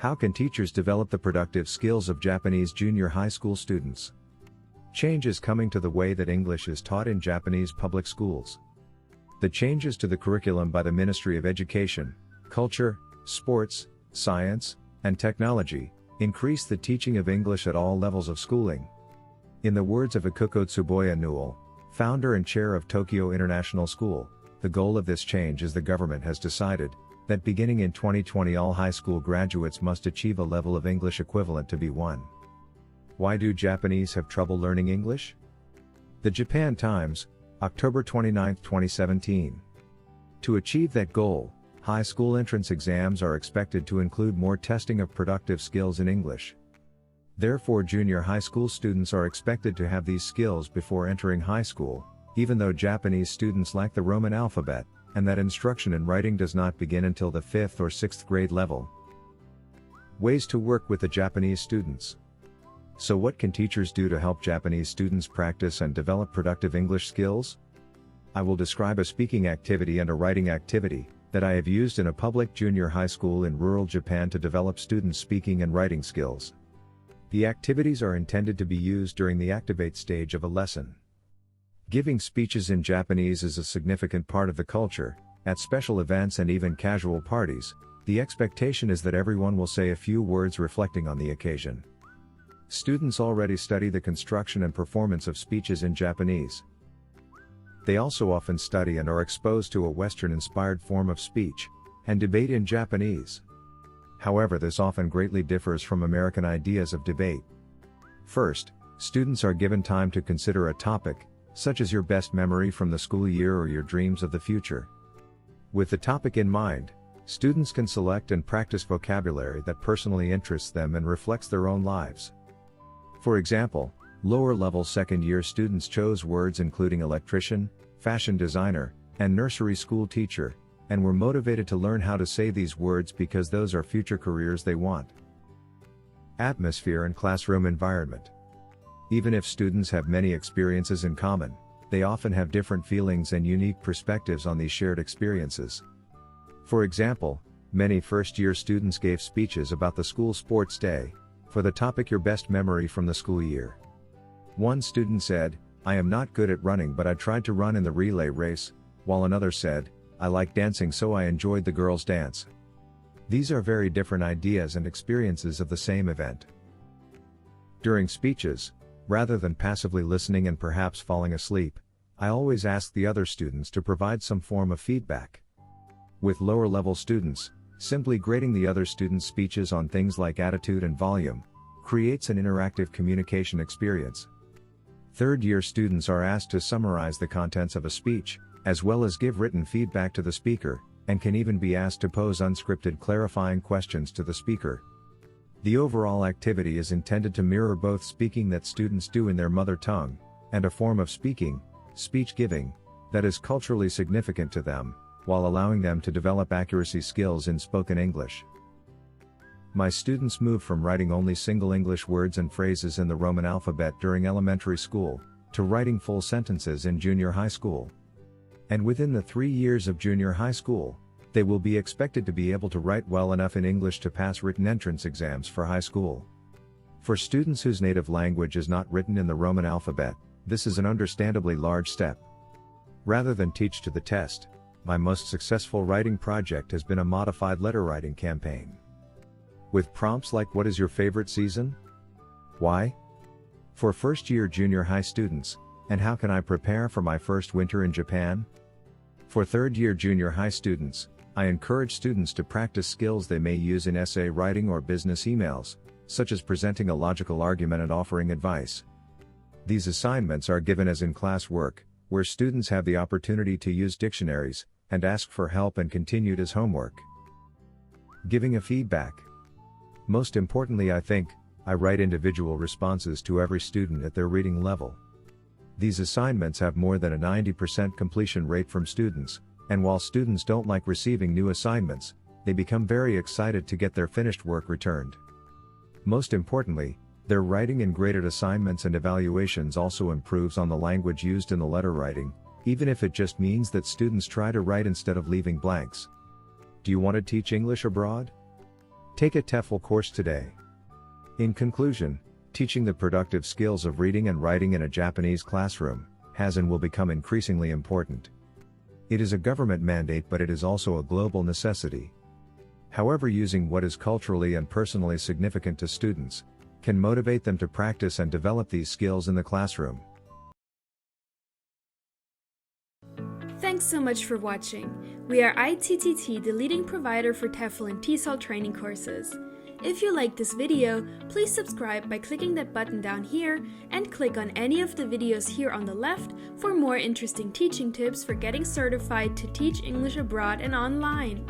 How can teachers develop the productive skills of Japanese junior high school students? Change is coming to the way that English is taught in Japanese public schools. The changes to the curriculum by the Ministry of Education, Culture, Sports, Science, and Technology increase the teaching of English at all levels of schooling. In the words of Ikuko Tsuboya-Newel, founder and chair of Tokyo International School, the goal of this change is the government has decided that beginning in 2020 all high school graduates must achieve a level of English equivalent to B1. Why do Japanese have trouble learning English? The Japan Times, October 29, 2017. To achieve that goal, high school entrance exams are expected to include more testing of productive skills in English. Therefore, junior high school students are expected to have these skills before entering high school, even though Japanese students lack the Roman alphabet, and that instruction in writing does not begin until the 5th or 6th grade level. Ways to work with the Japanese students. So what can teachers do to help Japanese students practice and develop productive English skills? I will describe a speaking activity and a writing activity that I have used in a public junior high school in rural Japan to develop students' speaking and writing skills. The activities are intended to be used during the activate stage of a lesson. Giving speeches in Japanese is a significant part of the culture. At special events and even casual parties, the expectation is that everyone will say a few words reflecting on the occasion. Students already study the construction and performance of speeches in Japanese. They also often study and are exposed to a Western-inspired form of speech and debate in Japanese. However, this often greatly differs from American ideas of debate. First, students are given time to consider a topic, such as your best memory from the school year or your dreams of the future. With the topic in mind, students can select and practice vocabulary that personally interests them and reflects their own lives. For example, lower-level second-year students chose words including electrician, fashion designer, and nursery school teacher, and were motivated to learn how to say these words because those are future careers they want. Atmosphere and classroom environment. Even if students have many experiences in common, they often have different feelings and unique perspectives on these shared experiences. For example, many first-year students gave speeches about the school sports day, for the topic your best memory from the school year. One student said, "I am not good at running but I tried to run in the relay race," while another said, "I like dancing so I enjoyed the girls' dance." These are very different ideas and experiences of the same event. During speeches, rather than passively listening and perhaps falling asleep, I always ask the other students to provide some form of feedback. With lower-level students, simply grading the other students' speeches on things like attitude and volume creates an interactive communication experience. Third-year students are asked to summarize the contents of a speech, as well as give written feedback to the speaker, and can even be asked to pose unscripted clarifying questions to the speaker. The overall activity is intended to mirror both speaking that students do in their mother tongue, and a form of speaking, speech giving, that is culturally significant to them, while allowing them to develop accuracy skills in spoken English. My students move from writing only single English words and phrases in the Roman alphabet during elementary school, to writing full sentences in junior high school. And within the 3 years of junior high school, they will be expected to be able to write well enough in English to pass written entrance exams for high school. For students whose native language is not written in the Roman alphabet, this is an understandably large step. Rather than teach to the test, my most successful writing project has been a modified letter writing campaign. With prompts like "What is your favorite season? Why?" For first-year junior high students, and "How can I prepare for my first winter in Japan?" For third-year junior high students, I encourage students to practice skills they may use in essay writing or business emails, such as presenting a logical argument and offering advice. These assignments are given as in-class work, where students have the opportunity to use dictionaries, and ask for help and continued as homework. Giving a feedback. Most importantly, I think, I write individual responses to every student at their reading level. These assignments have more than a 90% completion rate from students, and while students don't like receiving new assignments, they become very excited to get their finished work returned. Most importantly, their writing and graded assignments and evaluations also improves on the language used in the letter writing, even if it just means that students try to write instead of leaving blanks. Do you want to teach English abroad? Take a TEFL course today. In conclusion, teaching the productive skills of reading and writing in a Japanese classroom has and will become increasingly important. It is a government mandate, but it is also a global necessity. However, using what is culturally and personally significant to students can motivate them to practice and develop these skills in the classroom. Thanks so much for watching. We are ITTT, the leading provider for TEFL and TESOL training courses. If you like this video, please subscribe by clicking that button down here and click on any of the videos here on the left for more interesting teaching tips for getting certified to teach English abroad and online.